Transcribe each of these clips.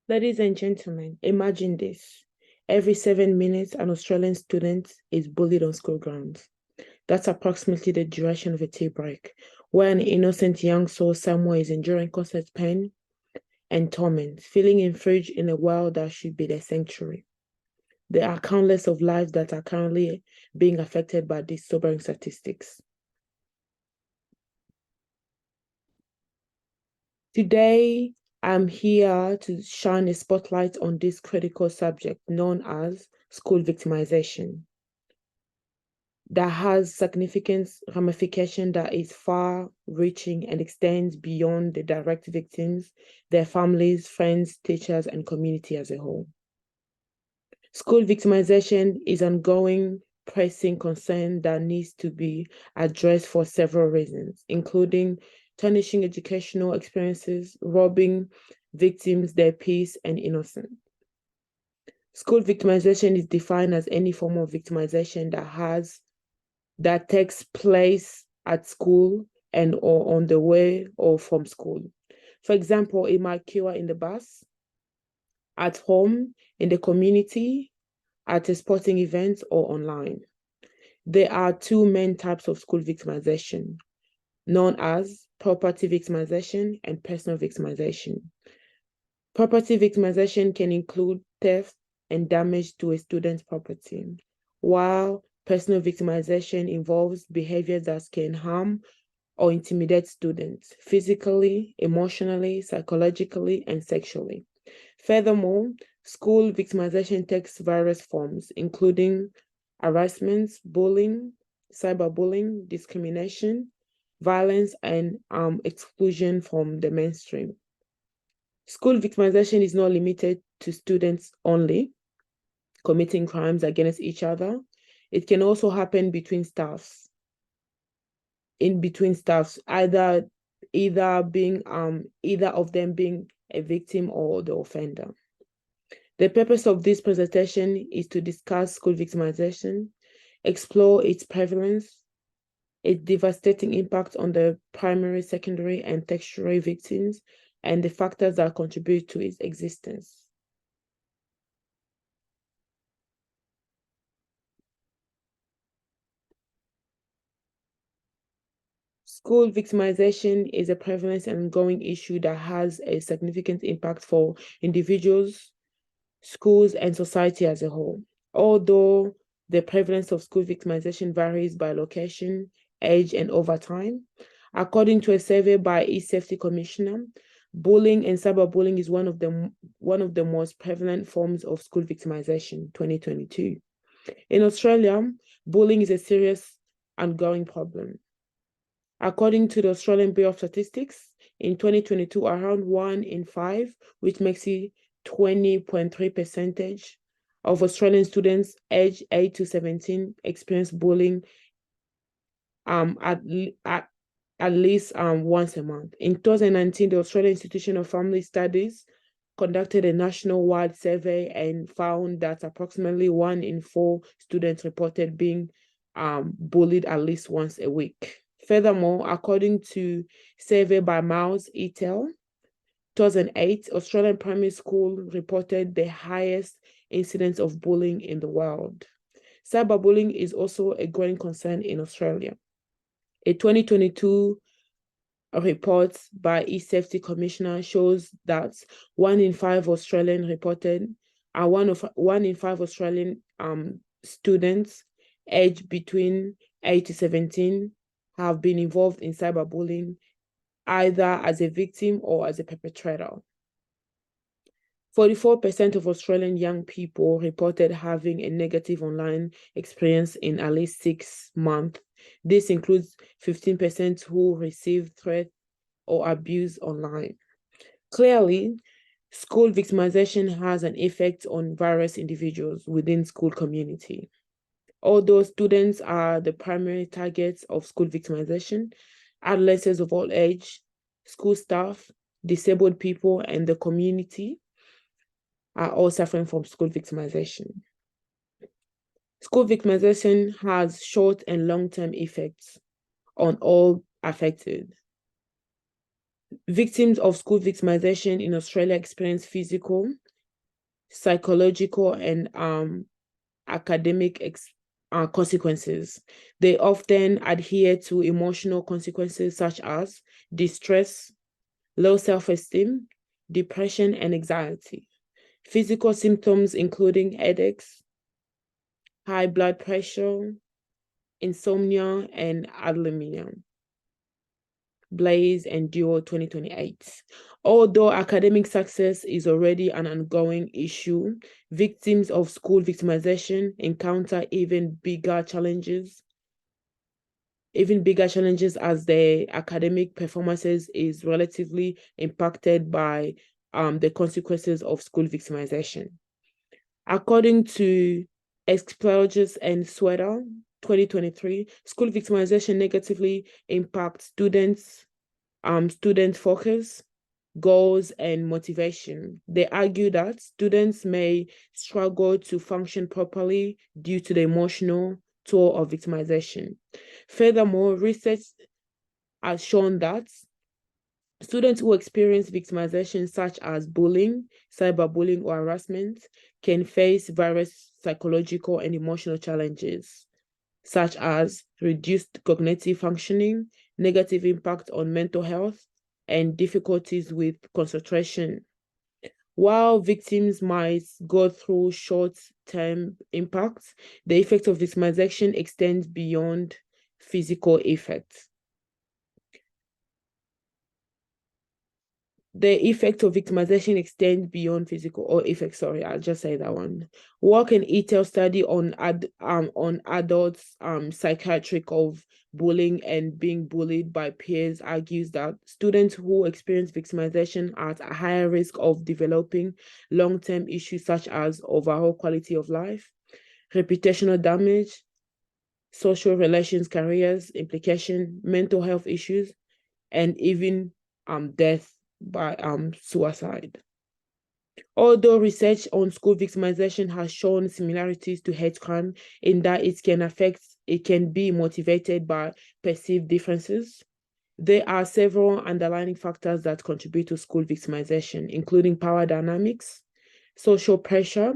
Ladies and gentlemen, imagine this. Every 7 minutes, an Australian student is bullied on school grounds. That's approximately the duration of a tea break, where an innocent young soul somewhere is enduring constant pain and torment, feeling infringed in a world that should be their sanctuary. There are countless of lives that are currently being affected by these sobering statistics. Today, I'm here to shine a spotlight on this critical subject known as school victimization that has significant ramification that is far-reaching and extends beyond the direct victims, their families, friends, teachers, and community as a whole. School victimization is an ongoing, pressing concern that needs to be addressed for several reasons, including tarnishing educational experiences, robbing victims their peace and innocence. School victimization is defined as any form of victimization that takes place at school and or on the way or from school. For example, it might occur in the bus, at home, in the community, at a sporting event, or online. There are two main types of school victimization, known as property victimization and personal victimization. Property victimization can include theft and damage to a student's property, while personal victimization involves behaviors that can harm or intimidate students physically, emotionally, psychologically, and sexually. Furthermore, school victimization takes various forms, including harassment, bullying, cyberbullying, discrimination, violence, and exclusion from the mainstream. School victimization is not limited to students only committing crimes against each other. It can also happen between staffs, either of them being a victim or the offender. The purpose of this presentation is to discuss school victimization, explore its prevalence, its devastating impact on the primary, secondary, and tertiary victims, and the factors that contribute to its existence. School victimization is a prevalent and ongoing issue that has a significant impact for individuals, schools, and society as a whole. Although the prevalence of school victimization varies by location, age, and over time, according to a survey by eSafety Commissioner, bullying and cyberbullying is one of the most prevalent forms of school victimization, 2022. In Australia, bullying is a serious ongoing problem. According to the Australian Bureau of Statistics, in 2022, around 1 in 5, which makes it 20.3% of Australian students aged 8 to 17 experience bullying at least once a month. In 2019, the Australian Institute of Family Studies conducted a nationwide survey and found that approximately 1 in 4 students reported being bullied at least once a week. Furthermore, according to survey by Miles et al., 2008, Australian primary school reported the highest incidence of bullying in the world. Cyberbullying is also a growing concern in Australia. A 2022 report by eSafety Commissioner shows that 1 in 5 Australian reported, and 1 in 5 Australian students aged between 8 to 17 have been involved in cyberbullying, either as a victim or as a perpetrator. 44% of Australian young people reported having a negative online experience in at least 6 months. This includes 15% who received threat or abuse online. Clearly, school victimization has an effect on various individuals within school community. Although students are the primary targets of school victimization, adolescents of all age, school staff, disabled people, and the community are all suffering from school victimization. School victimization has short and long-term effects on all affected. Victims of school victimization in Australia experience physical, psychological, and academic consequences. They often adhere to emotional consequences such as distress, low self-esteem, depression, and anxiety. Physical symptoms including headaches, high blood pressure, insomnia, and anemia. Blaze and Duo 2028. Although academic success is already an ongoing issue, victims of school victimization encounter even bigger challenges as their academic performances is relatively impacted by the consequences of school victimization. According to Exploges and Sweater 2023, school victimization negatively impacts student focus, goals, and motivation. They argue that students may struggle to function properly due to the emotional toll of victimization. Furthermore, research has shown that students who experience victimization, such as bullying, cyberbullying, or harassment, can face various psychological and emotional challenges, such as reduced cognitive functioning, negative impact on mental health, and difficulties with concentration. While victims might go through short-term impacts, the effect of victimization extends beyond physical effects. The effect of victimization extends beyond physical or effects. Sorry, I'll just say that one. Work and ETEL study on adults psychiatric of bullying and being bullied by peers argues that students who experience victimization are at a higher risk of developing long-term issues such as overall quality of life, reputational damage, social relations, careers, implication, mental health issues, and even death by suicide. Although research on school victimization has shown similarities to hate crime in that it can be motivated by perceived differences, there are several underlying factors that contribute to school victimization, including power dynamics, social pressure,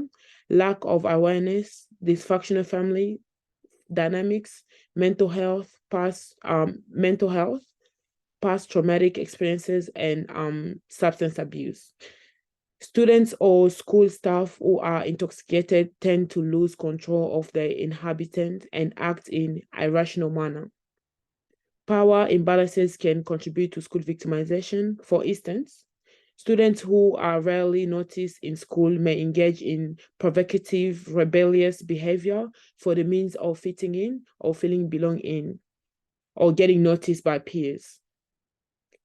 lack of awareness, dysfunctional family dynamics, mental health, past traumatic experiences, and substance abuse. Students or school staff who are intoxicated tend to lose control of their inhabitants and act in irrational manner. Power imbalances can contribute to school victimization. For instance, students who are rarely noticed in school may engage in provocative, rebellious behavior for the means of fitting in or feeling belonging or getting noticed by peers.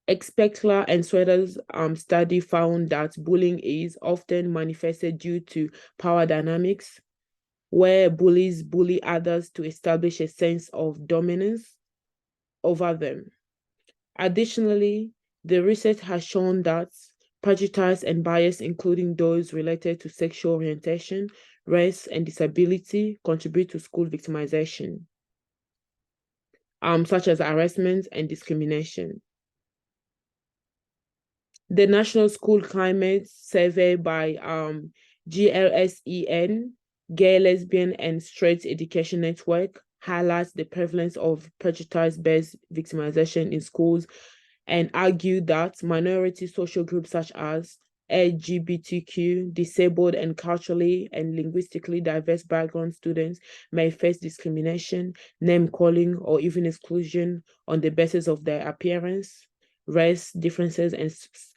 Expectler and Sweater's study found that bullying is often manifested due to power dynamics, where bullies bully others to establish a sense of dominance over them. Additionally, the research has shown that prejudice and bias, including those related to sexual orientation, race, and disability, contribute to school victimization, such as harassment and discrimination. The National School Climate Survey by GLSEN, Gay, Lesbian, and Straight Education Network, highlights the prevalence of prejudice-based victimization in schools and argued that minority social groups such as LGBTQ, disabled, and culturally and linguistically diverse background students may face discrimination, name-calling, or even exclusion on the basis of their appearance, race differences,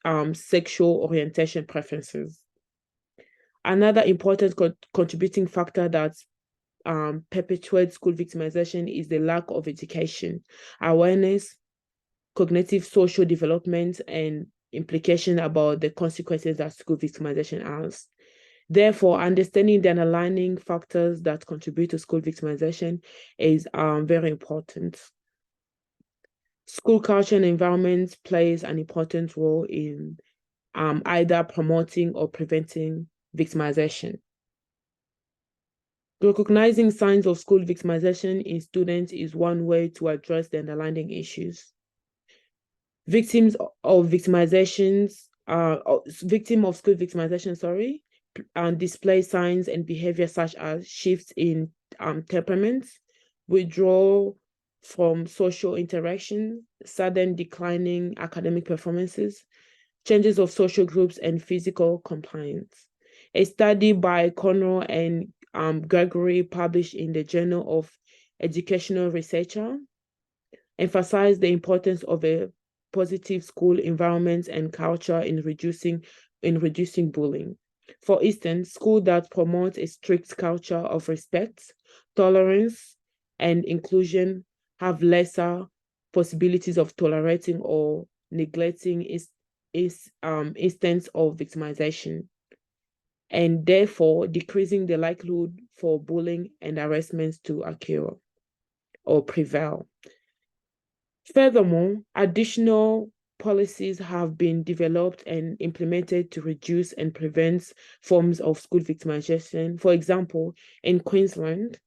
and sexual orientation preferences. Another important contributing factor that perpetuates school victimization is the lack of education, awareness, cognitive social development, and implication about the consequences that school victimization has. Therefore, understanding the underlying factors that contribute to school victimization is very important. School culture and environment plays an important role in either promoting or preventing victimization. Recognizing signs of school victimization in students is one way to address the underlying issues. Victims of victimizations, victim of school victimization, sorry, and display signs and behavior such as shifts in temperaments, withdrawal from social interaction, sudden declining academic performances, changes of social groups, and physical compliance. A study by Connor and Gregory, published in the Journal of Educational Researcher, emphasized the importance of a positive school environment and culture in reducing bullying. For instance, schools that promote a strict culture of respect, tolerance, and inclusion have lesser possibilities of tolerating or neglecting instance of victimization, and therefore decreasing the likelihood for bullying and harassment to occur or prevail. Furthermore, additional policies have been developed and implemented to reduce and prevent forms of school victimization. For example, in Queensland,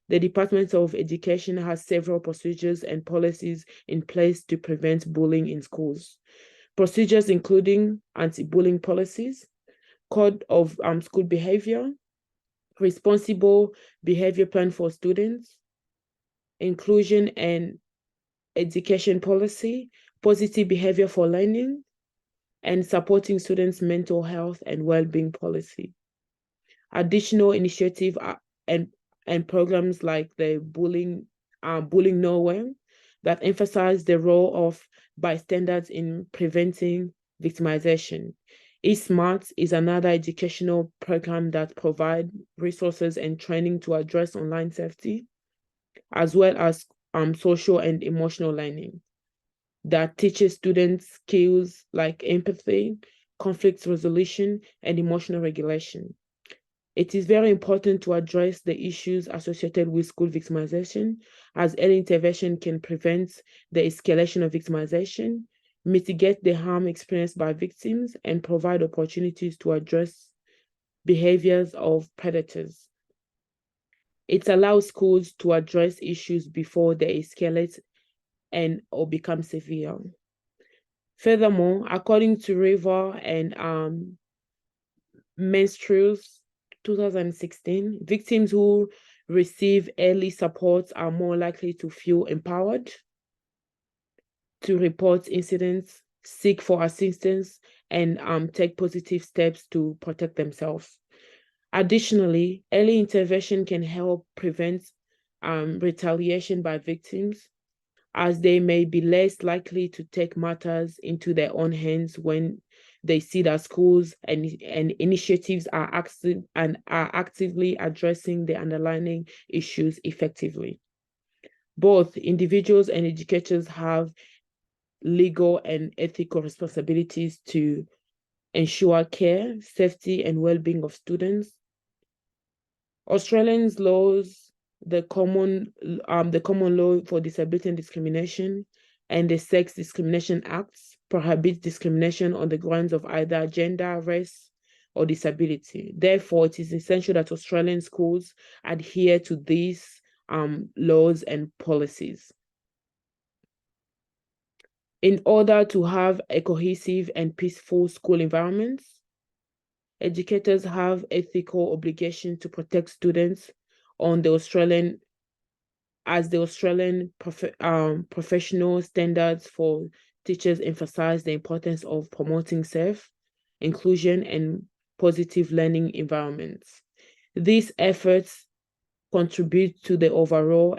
the Department of Education has several procedures and policies in place to prevent bullying in schools. Procedures including anti-bullying policies, code of school behavior, responsible behavior plan for students, inclusion and education policy, positive behavior for learning, and supporting students' mental health and well-being policy. Additional initiatives and programs like the Bullying Nowhere that emphasize the role of bystanders in preventing victimization. eSmart is another educational program that provides resources and training to address online safety, as well as social and emotional learning that teaches students skills like empathy, conflict resolution, and emotional regulation. It is very important to address the issues associated with school victimization, as early intervention can prevent the escalation of victimization, mitigate the harm experienced by victims, and provide opportunities to address behaviors of predators. It allows schools to address issues before they escalate and or become severe. Furthermore, according to River and Menstrues 2016, victims who receive early support are more likely to feel empowered to report incidents, seek for assistance, and take positive steps to protect themselves. Additionally, early intervention can help prevent retaliation by victims, as they may be less likely to take matters into their own hands when they see that schools and initiatives are actively addressing the underlying issues effectively. Both individuals and educators have legal and ethical responsibilities to ensure care, safety, and well-being of students. Australians laws, the common law for disability and discrimination, and the Sex Discrimination Acts prohibit discrimination on the grounds of either gender, race, or disability. Therefore, it is essential that Australian schools adhere to these laws and policies. In order to have a cohesive and peaceful school environment, educators have ethical obligation to protect students on the Australian professional standards for teachers emphasize the importance of promoting safe, inclusion, and positive learning environments. These efforts contribute to the overall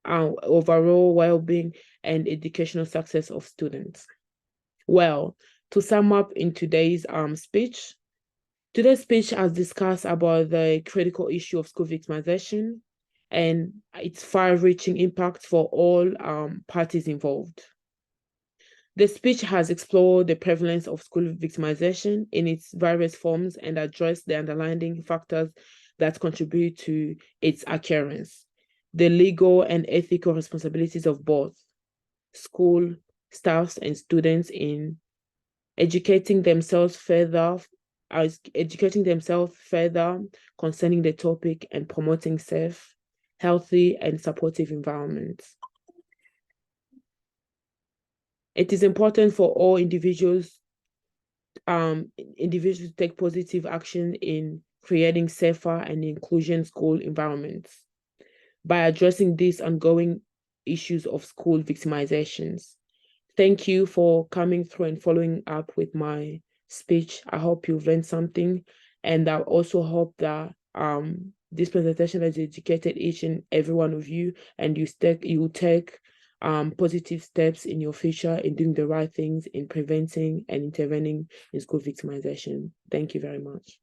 well-being and educational success of students. Well, to sum up in today's speech has discussed about the critical issue of school victimization and its far-reaching impact for all parties involved. The speech has explored the prevalence of school victimization in its various forms and addressed the underlying factors that contribute to its occurrence, the legal and ethical responsibilities of both school staffs and students in educating themselves further concerning the topic and promoting safe, healthy, and supportive environments. It is important for all individuals to take positive action in creating safer and inclusion school environments by addressing these ongoing issues of school victimizations. Thank you for coming through and following up with my speech. I hope you've learned something, and I also hope that this presentation has educated each and every one of you, and you take positive steps in your future in doing the right things in preventing and intervening in school victimization. Thank you very much.